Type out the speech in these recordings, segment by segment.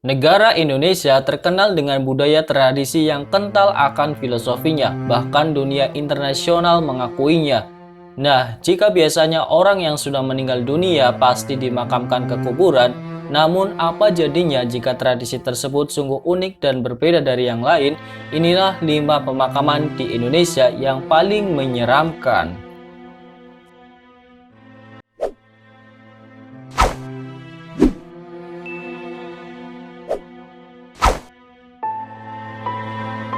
Negara Indonesia terkenal dengan budaya tradisi yang kental akan filosofinya, bahkan dunia internasional mengakuinya. Nah, jika biasanya orang yang sudah meninggal dunia pasti dimakamkan ke kuburan, namun apa jadinya jika tradisi tersebut sungguh unik dan berbeda dari yang lain? Inilah 5 pemakaman di Indonesia yang paling menyeramkan.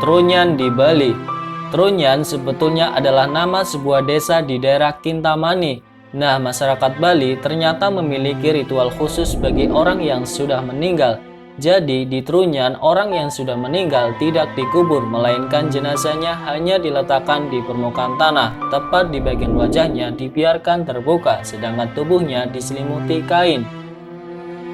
Trunyan di Bali. Trunyan sebetulnya adalah nama sebuah desa di daerah Kintamani. Nah, masyarakat Bali ternyata memiliki ritual khusus bagi orang yang sudah meninggal. Jadi, di Trunyan, orang yang sudah meninggal tidak dikubur, melainkan jenazahnya hanya diletakkan di permukaan tanah, tepat di bagian wajahnya dibiarkan terbuka, sedangkan tubuhnya diselimuti kain.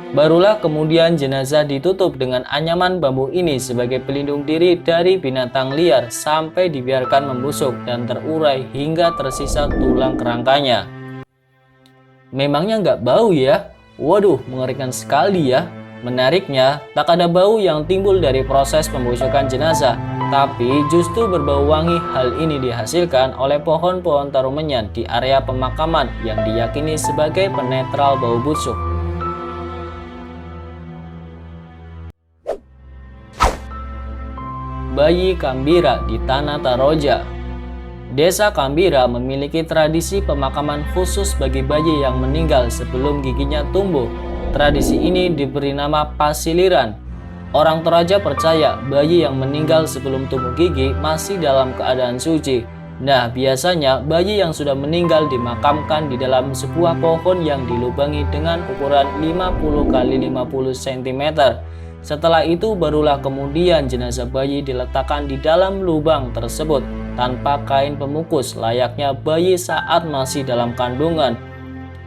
Barulah kemudian jenazah ditutup dengan anyaman bambu ini sebagai pelindung diri dari binatang liar sampai dibiarkan membusuk dan terurai hingga tersisa tulang kerangkanya. Memangnya nggak bau ya? Waduh, mengerikan sekali ya. Menariknya, tak ada bau yang timbul dari proses pembusukan jenazah, tapi justru berbau wangi. Hal ini dihasilkan oleh pohon-pohon tarumenyan di area pemakaman yang diyakini sebagai penetral bau busuk. Bayi Kambira di Tanah Taroja. Desa Kambira memiliki tradisi pemakaman khusus bagi bayi yang meninggal sebelum giginya tumbuh. Tradisi ini diberi nama pasiliran. Orang Toraja percaya bayi yang meninggal sebelum tumbuh gigi masih dalam keadaan suci. Nah, biasanya bayi yang sudah meninggal dimakamkan di dalam sebuah pohon yang dilubangi dengan ukuran 50 x 50 cm. Setelah itu barulah kemudian jenazah bayi diletakkan di dalam lubang tersebut tanpa kain pemukus layaknya bayi saat masih dalam kandungan.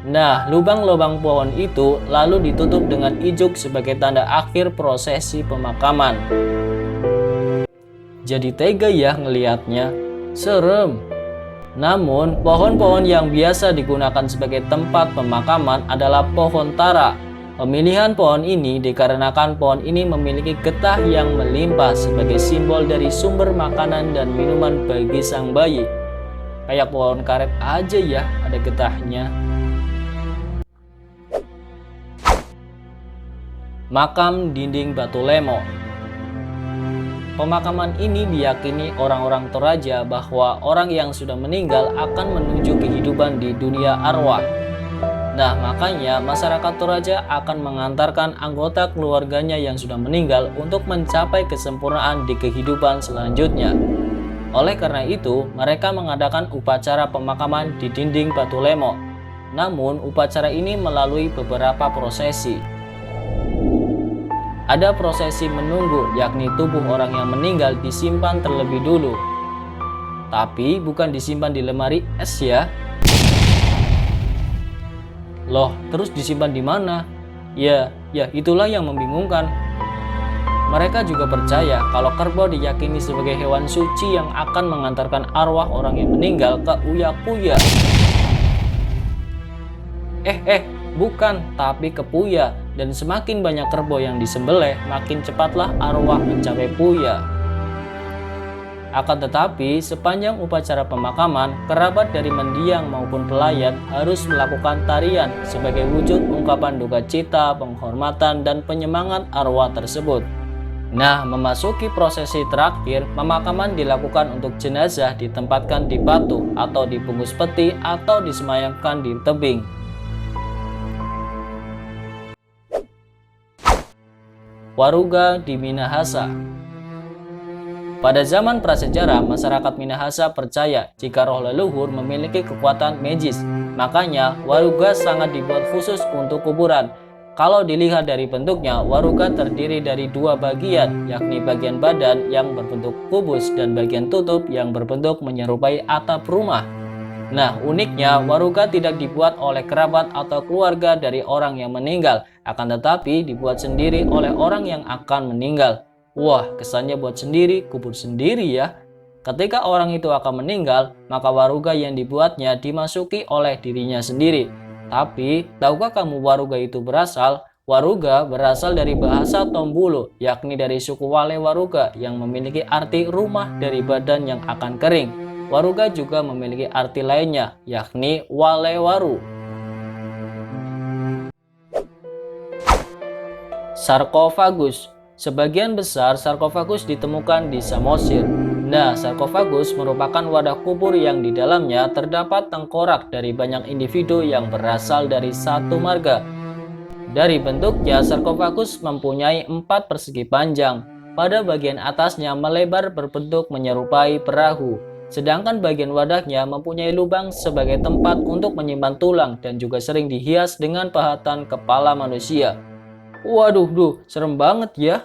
Nah, lubang-lubang pohon itu lalu ditutup dengan ijuk sebagai tanda akhir prosesi pemakaman. Jadi tega ya ngelihatnya, serem. Namun, pohon-pohon yang biasa digunakan sebagai tempat pemakaman adalah pohon tara. Pemilihan pohon ini dikarenakan pohon ini memiliki getah yang melimpah sebagai simbol dari sumber makanan dan minuman bagi sang bayi. Kayak pohon karet aja ya, ada getahnya. Makam Dinding Batu Lemo. Pemakaman ini diyakini orang-orang Toraja bahwa orang yang sudah meninggal akan menuju kehidupan di dunia arwah. Nah, makanya masyarakat Toraja akan mengantarkan anggota keluarganya yang sudah meninggal untuk mencapai kesempurnaan di kehidupan selanjutnya. Oleh karena itu, mereka mengadakan upacara pemakaman di dinding Batu Lemo. Namun, upacara ini melalui beberapa prosesi. Ada prosesi menunggu, yakni tubuh orang yang meninggal disimpan terlebih dulu. Tapi bukan disimpan di lemari es ya. Loh, terus disimpan di mana? Ya itulah yang membingungkan. Mereka juga percaya kalau kerbau diyakini sebagai hewan suci yang akan mengantarkan arwah orang yang meninggal ke Uya-Kuya. Bukan, tapi ke Puya. Dan semakin banyak kerbau yang disembelih, makin cepatlah arwah mencapai Puya. Akan tetapi, sepanjang upacara pemakaman, kerabat dari mendiang maupun pelayat harus melakukan tarian sebagai wujud ungkapan duka cita, penghormatan, dan penyemangat arwah tersebut. Nah, memasuki prosesi terakhir, pemakaman dilakukan untuk jenazah ditempatkan di batu atau dibungkus peti atau disemayamkan di tebing. Waruga di Minahasa. Pada zaman prasejarah, masyarakat Minahasa percaya jika roh leluhur memiliki kekuatan magis. Makanya, waruga sangat dibuat khusus untuk kuburan. Kalau dilihat dari bentuknya, waruga terdiri dari dua bagian, yakni bagian badan yang berbentuk kubus dan bagian tutup yang berbentuk menyerupai atap rumah. Nah, uniknya waruga tidak dibuat oleh kerabat atau keluarga dari orang yang meninggal, akan tetapi dibuat sendiri oleh orang yang akan meninggal. Wah, kesannya buat sendiri, kubur sendiri ya. Ketika orang itu akan meninggal, maka waruga yang dibuatnya dimasuki oleh dirinya sendiri. Tapi, tahukah kamu waruga itu berasal? Waruga berasal dari bahasa Tombulu, yakni dari suku Wale Waruga yang memiliki arti rumah dari badan yang akan kering. Waruga juga memiliki arti lainnya, yakni Wale Waru. Sarkofagus. Sebagian besar sarkofagus ditemukan di Samosir. Nah, sarkofagus merupakan wadah kubur yang di dalamnya terdapat tengkorak dari banyak individu yang berasal dari satu marga. Dari bentuknya, sarkofagus mempunyai 4 persegi panjang. Pada bagian atasnya melebar berbentuk menyerupai perahu. Sedangkan bagian wadahnya mempunyai lubang sebagai tempat untuk menyimpan tulang dan juga sering dihias dengan pahatan kepala manusia. Waduh, serem banget ya.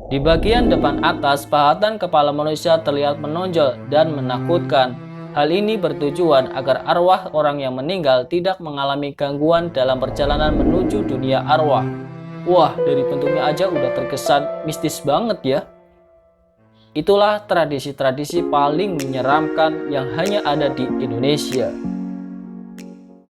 Di bagian depan atas, pahatan kepala manusia terlihat menonjol dan menakutkan. Hal ini bertujuan agar arwah orang yang meninggal tidak mengalami gangguan dalam perjalanan menuju dunia arwah. Wah, dari bentuknya aja udah terkesan mistis banget ya. Itulah tradisi-tradisi paling menyeramkan yang hanya ada di Indonesia.